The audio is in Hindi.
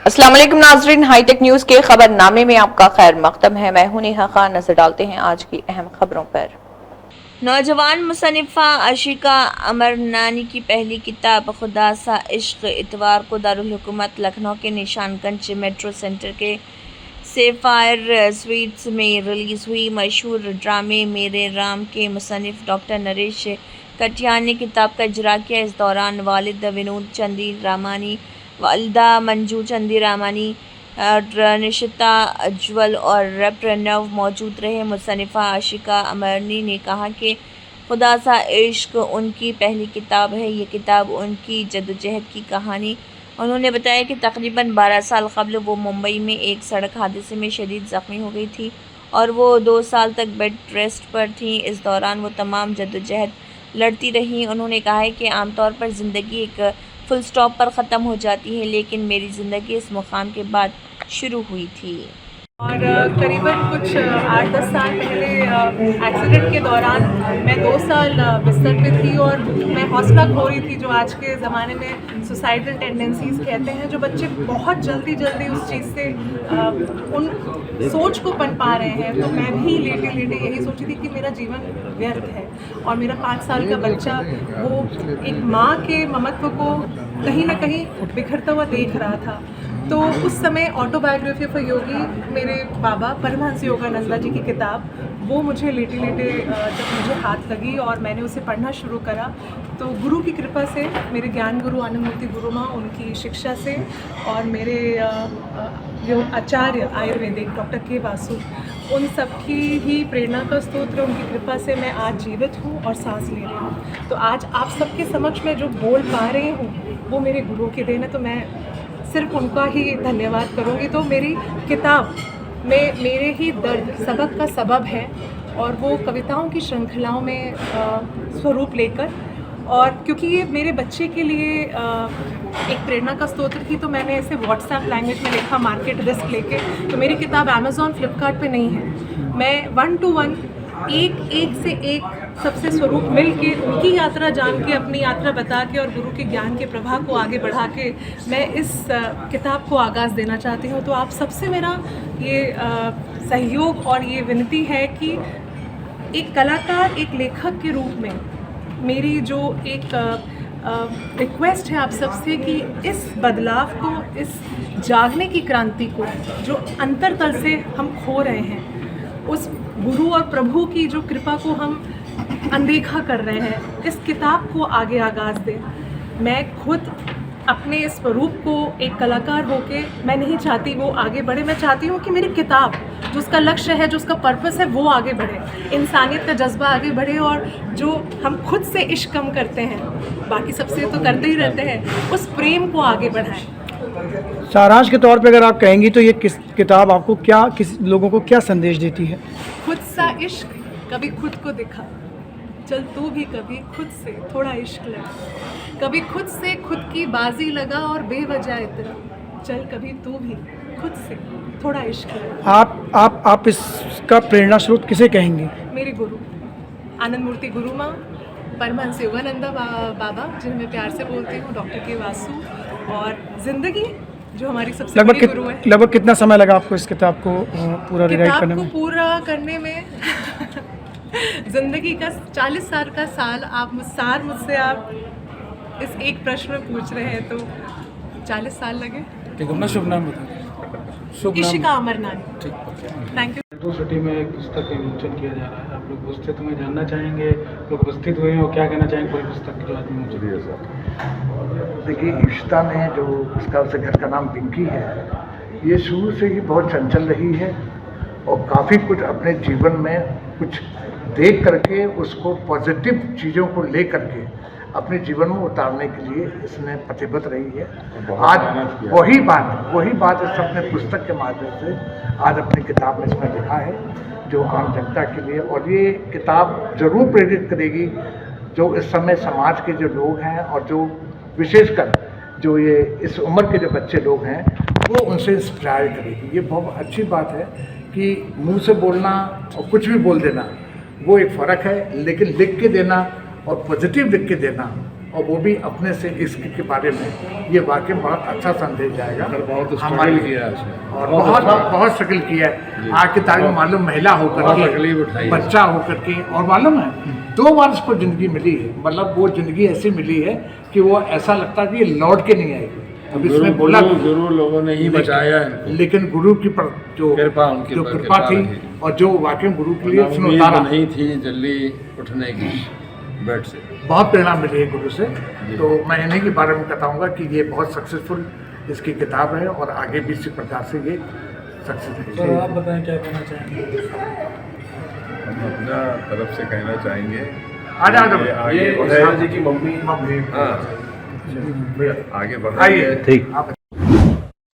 अस्सलाम वालेकुम नाजरीन, हाईटेक न्यूज के खबरनामे में आपका खैर मकदम है। मैं हूं नेहा खान। नजर डालते हैं आज की अहम खबरों पर। नौजवान मुसन्निफा आशिका अमरनानी की पहली किताब खुदा सा इश्क इतवार को दारुल हुकूमत लखनऊ के निशानगंज मेट्रो सेंटर के सेफायर स्वीट्स में रिलीज़ हुई। मशहूर ड्रामे मेरे राम के मुसन्निफ डॉक्टर नरेश कटियान ने किताब का इजरा किया। इस दौरान वालिद विनोद चंदी रामानी, वालिदा मंजू चंदी रामानी, निशिता अज्वल और रैप प्रणव मौजूद रहे। मुसन्निफा आशिका अमरनी ने कहा कि खुदा सा इश्क उनकी पहली किताब है। ये किताब उनकी जद्दोजहद की कहानी। उन्होंने बताया कि तकरीबन 12 साल कबल वो मुंबई में एक सड़क हादसे में शदीद ज़ख्मी हो गई थी और वो 2 साल तक बेड रेस्ट पर थीं। इस दौरान वो तमाम जद्दोजहद लड़ती रहीं। उन्होंने कहा है कि आमतौर पर ज़िंदगी एक फुल स्टॉप पर ख़त्म हो जाती है, लेकिन मेरी ज़िंदगी इस मुकाम के बाद शुरू हुई थी। और करीबन कुछ 8-10 साल पहले एक्सीडेंट के दौरान मैं 2 साल बिस्तर पे थी और मैं हौसला खो रही थी, जो आज के ज़माने में सुसाइडल टेंडेंसीज़ कहते हैं, जो बच्चे बहुत जल्दी उस चीज़ से उन सोच को पनपा रहे हैं। तो मैं भी लेटे यही सोची थी कि मेरा जीवन व्यर्थ है और मेरा 5 साल का बच्चा वो एक माँ के ममत्व को कहीं ना कहीं बिखरता हुआ देख रहा था। तो उस समय ऑटोबायोग्राफी फॉर योगी मेरे बाबा परमहंस योगानंदा जी की किताब, वो मुझे लेटे जब मुझे हाथ लगी और मैंने उसे पढ़ना शुरू करा, तो गुरु की कृपा से, मेरे ज्ञान गुरु आनंद मूर्ति गुरु माँ, उनकी शिक्षा से और मेरे जो आचार्य आयुर्वेदिक डॉक्टर के वासु, उन सब की ही प्रेरणा का स्तोत्र, उनकी कृपा से मैं आज जीवित हूँ और सांस ले रही हूँ। तो आज आप सबके समक्ष मैं जो बोल पा रही हूँ वो मेरे गुरु की देन है, तो मैं सिर्फ उनका ही धन्यवाद करूँगी। तो मेरी किताब में मेरे ही दर्द सबक का सबब है और वो कविताओं की श्रृंखलाओं में स्वरूप लेकर, और क्योंकि ये मेरे बच्चे के लिए एक प्रेरणा का स्तोत्र थी, तो मैंने इसे व्हाट्सएप लैंग्वेज में लिखा, मार्केट रिस्क लेके। तो मेरी किताब अमेज़ॉन फ्लिपकार्ट पे नहीं है। मैं 1 to 1 एक से एक सबसे स्वरूप मिल के, उनकी यात्रा जान के, अपनी यात्रा बता के और गुरु के ज्ञान के प्रभाव को आगे बढ़ा के मैं इस किताब को आगाज़ देना चाहती हूँ। तो आप सबसे मेरा ये सहयोग और ये विनती है कि एक कलाकार, एक लेखक के रूप में मेरी जो एक रिक्वेस्ट है आप सबसे कि इस बदलाव को, इस जागने की क्रांति को, जो अंतरतल से हम खो रहे हैं, उस गुरु और प्रभु की जो कृपा को हम अनदेखा कर रहे हैं, इस किताब को आगे आगाज़ दें। मैं खुद अपने इस स्वरूप को एक कलाकार होके मैं नहीं चाहती वो आगे बढ़े। मैं चाहती हूँ कि मेरी किताब, जो उसका लक्ष्य है, जो उसका पर्पस है, वो आगे बढ़े, इंसानियत का जज्बा आगे बढ़े, और जो हम खुद से इश्क कम करते हैं, बाकी सबसे तो करते ही रहते हैं, उस प्रेम को आगे बढ़ाएं। सारांश के तौर पे अगर आप कहेंगी तो ये किताब आपको क्या, किस लोगों को क्या संदेश देती है? खुद सा इश्क कभी खुद को दिखा, चल तू भी कभी खुद से थोड़ा इश्क लगा, कभी खुद से खुद की बाजी लगा और बेवजह इतरा, चल कभी तू भी खुद से थोड़ा इश्क लगा। आप इसका प्रेरणा स्रोत किसे कहेंगे? मेरे गुरु आनंद मूर्ति गुरु माँ, परमहंस योगानंदा बाबा, जिन्हें मैं प्यार से बोलती हूँ, डॉक्टर के वासु, और ज़िंदगी जो हमारी सबसे बड़ी गुरु है। लगभग कितना समय लगा आपको इस किताब को पूरा रिराइट करने में? किताब को पूरा करने में ज़िंदगी का 40 साल का साल मुझसे आप इस एक प्रश्न में पूछ रहे हैं, तो 40 साल लगे। ठीक, अपना शुभ नाम बताएं। Ishika Amarnani. Thank you. Metro city में एक पुस्तक का विमोचन किया जा रहा है, आप लोग उपस्थित में जानना चाहेंगे, लोग उपस्थित हुए हैं और क्या कहना चाहेंगे पूरी पुस्तक जो आज विमोचन? देखिए, इशिता ने जो उसका, उसे घर का नाम पिंकी है, ये शुरू से ही बहुत चंचल रही है और काफ़ी कुछ अपने जीवन में कुछ देख करके उसको पॉजिटिव चीज़ों को ले करके अपने जीवन में उतारने के लिए इसने प्रतिबद्ध रही है। आज वही बात इस अपने पुस्तक के माध्यम से आज अपनी किताब में इसमें लिखा है, जो आम जनता के लिए, और ये किताब जरूर प्रेरित करेगी जो इस समय समाज के जो लोग हैं और जो विशेषकर जो ये इस उम्र के जो बच्चे लोग हैं, वो उनसे इंस्पायर करेगी। ये बहुत अच्छी बात है कि मुंह से बोलना और कुछ भी बोल देना वो एक फ़र्क है, लेकिन लिख के देना और पॉजिटिव लिख के देना और वो भी अपने से इश्क के बारे में, ये वाकई बहुत अच्छा संदेश जाएगा। बहुत हमारे स्ट्रगल किया है उसने, और बहुत स्ट्रगल किया है। आज की तारीख में मालूम महिला होकर बहुत के, तकलीफ उठाई है। बच्चा होकर के, और मालूम है 2 बार उसको ज़िंदगी मिली है। मतलब वो ज़िंदगी ऐसी मिली है कि वो ऐसा लगता है कि ये लौट के नहीं आएगी। अभी इसमें बोला गुरु लोगों ने ही बचाया है, लेकिन गुरु की जो कृपा उनकी जो पर कृपा थी रही। और जो वाकई गुरु के लिए उसने उम्मीद उतारा, नहीं थी जल्दी उठने की बेड से। बहुत प्रेरणा मिली है गुरु से। तो मैं इन्हीं के बारे में बताऊंगा कि ये बहुत सक्सेसफुल इसकी किताब है और आगे भी इसी प्रकार से ये सक्सेस सर आप बताएं क्या कहना चाहेंगे? हम अपना तरफ से कहना चाहेंगे आजा आगे जी की मम्मी हाँ आगे आइए बढ़ाइए। ठीक आप